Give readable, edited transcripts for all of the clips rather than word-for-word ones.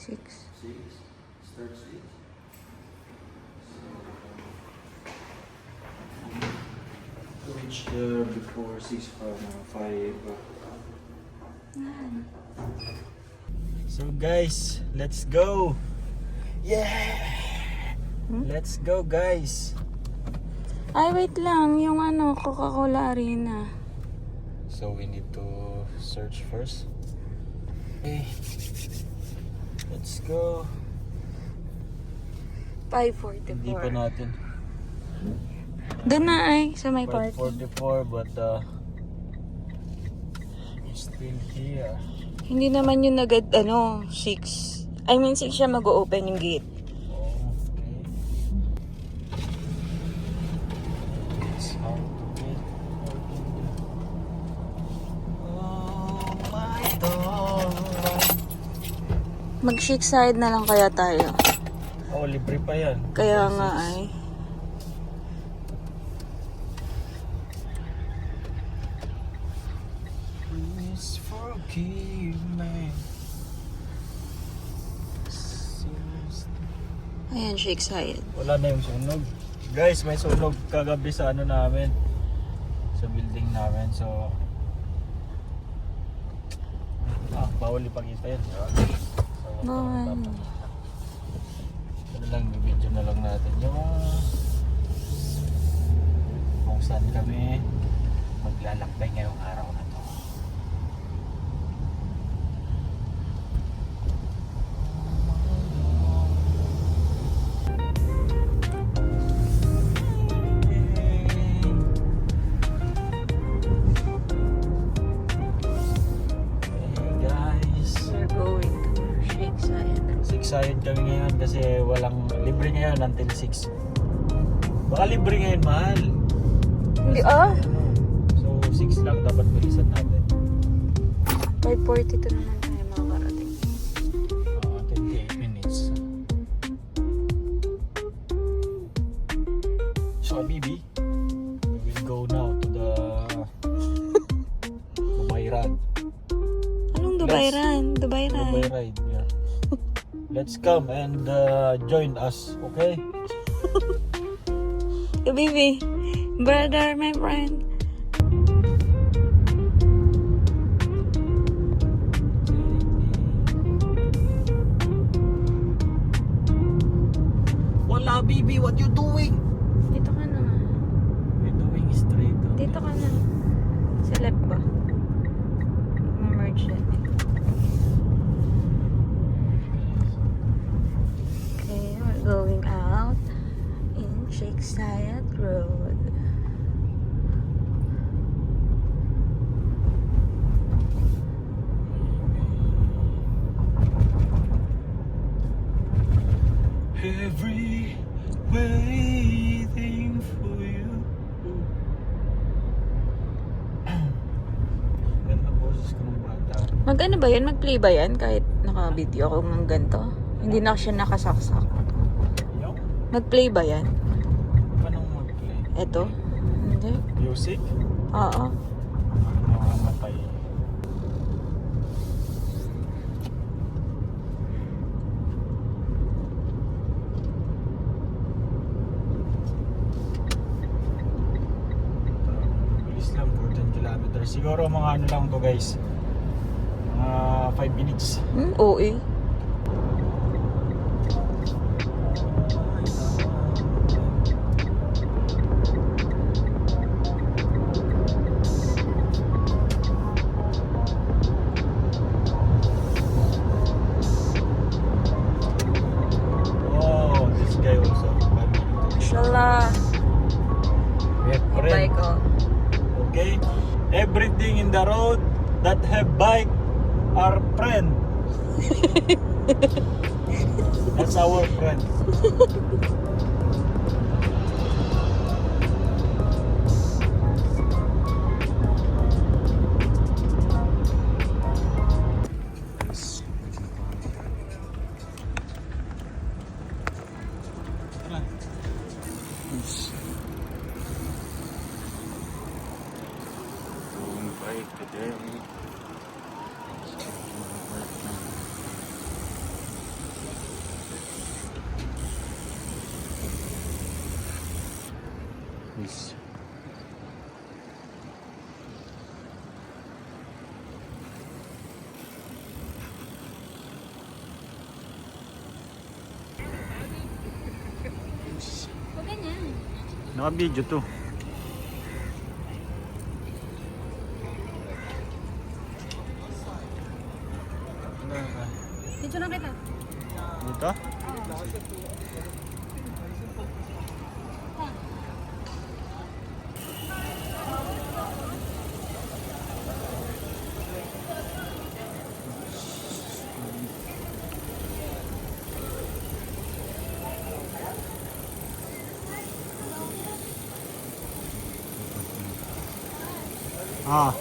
6. 6. Start 6. Reach there before 6 5. So guys, let's go. Yeah. Let's go guys. Ay, wait lang. Yung Coca-Cola Arena. So we need to search first. Okay. Let's go. 5:44. Hindi pa natin. Doon na sa may park. 5:44 but it's still here. Hindi naman yun agad 6. I mean 6 siya mag-o-open yung gate. Okay. It's hard to get open. Oh my God. Mag-shake side na lang kaya tayo. Oh, libre pa yan. Kaya nga ay. Please forgive me. Ayan, shake side. Wala na yung sunog. Guys, may sunog kagabi sa namin. Sa building namin. So, bawal ipakita yun. So, Bawal. Ano lang, video na lang natin yung kung saan kami maglalakbay ngayong araw na to. Excited kami ngayon kasi walang libre ngayon until 6. Baka libre ngayon, mahal. Hindi So 6 lang dapat bilisan natin. 5:42 naman tayo makakarating. 28 minutes. So Bibi, we will go now to the Dubai Ride. Anong Dubai Ride? Dubai Dubai Ride. Ride, yeah. Let's come and join us, okay? Yo, baby. Brother, my friend. Wala, Bibi, what you doing? Dito ka na. We're doing straight. Dito ka na. Sa left ba? Merge natin. Okay, we're going out in Shake Sayat Road. Every waiting for you. Ganda boses ko ng bata. Mag-ano ba yan? Mag-play ba yan? Kahit naka-video ako ng ganito? Hindi na siya nakasaksak. Yung? Mag-play ba yan? Paano mag-play? Eto? Hindi. Music? Oo. Nakamatay. Bilis lang, 14 kilometers. Siguro mga ano lang to guys. Mga 5 minutes. Oo eh. Oh, this guy also. Mashallah. Friend. Bike oh. Okay? Everything in the road that have bike are friend. That's our friend. Naka-video to. Video lang kita. Dito? Ah.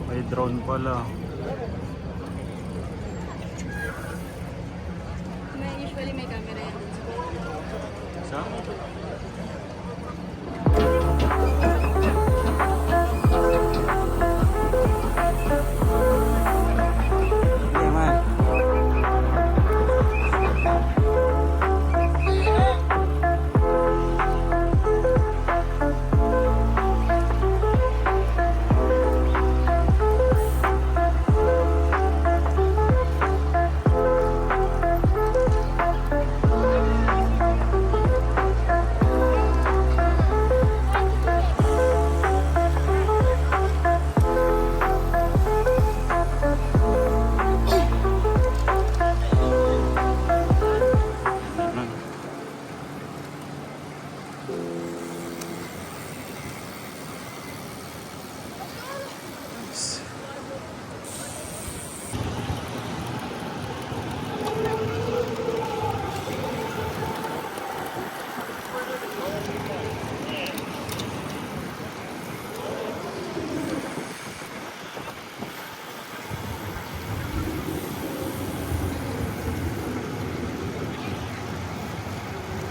May drone pala. Usually may camera yan. Sa?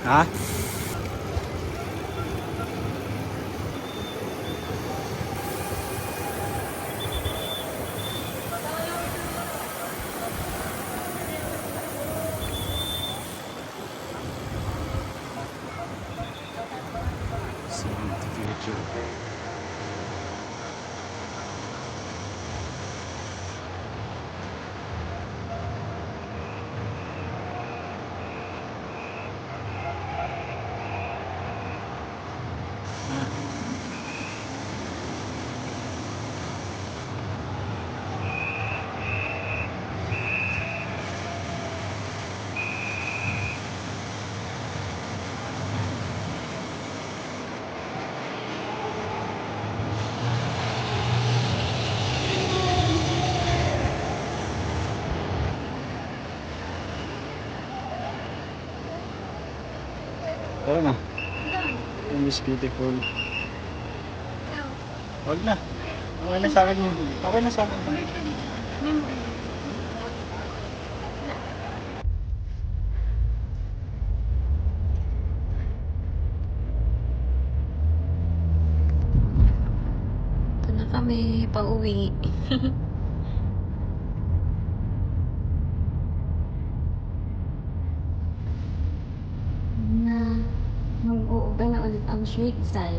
Ha? See the future. Tara na. It is beautiful. Wag na. Okay na sa akin yun. Okay na sa akin. Ito na kami, pauwi. Na mag-uuba na ulit ang street style.